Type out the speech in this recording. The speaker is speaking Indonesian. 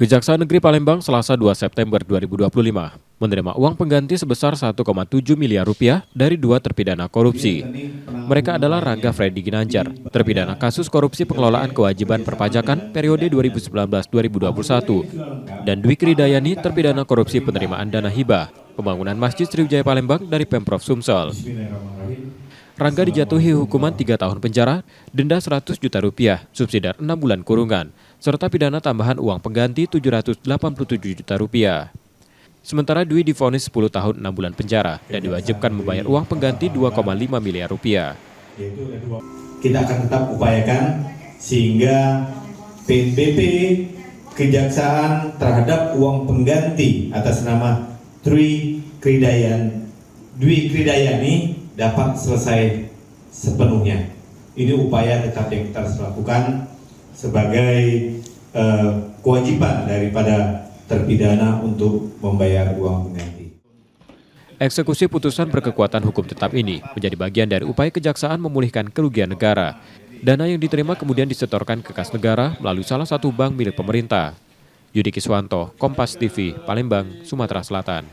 Kejaksaan Negeri Palembang Selasa 2 September 2025 menerima uang pengganti sebesar 1,7 miliar rupiah dari dua terpidana korupsi. Mereka adalah Rangga Freddy Ginanjar, terpidana kasus korupsi pengelolaan kewajiban perpajakan periode 2019-2021, dan Dwi Kridayani, terpidana korupsi penerimaan dana hibah pembangunan Masjid Sriwijaya Palembang dari Pemprov Sumsel. Rangga dijatuhi hukuman 3 tahun penjara, denda 100 juta rupiah, subsidiar 6 bulan kurungan, serta pidana tambahan uang pengganti 787 juta rupiah. Sementara Dwi divonis 10 tahun 6 bulan penjara dan diwajibkan membayar uang pengganti 2,5 miliar rupiah. Kita akan tetap upayakan sehingga PNBP Kejaksaan terhadap uang pengganti atas nama Dwi Kridayani dapat selesai sepenuhnya. Ini upaya tetap yang kita harus lakukan sebagai kewajiban daripada terpidana untuk membayar uang pengganti. Eksekusi putusan berkekuatan hukum tetap ini menjadi bagian dari upaya kejaksaan memulihkan kerugian negara. Dana yang diterima kemudian disetorkan ke kas negara melalui salah satu bank milik pemerintah. Yudi Kiswanto, Kompas TV, Palembang, Sumatera Selatan.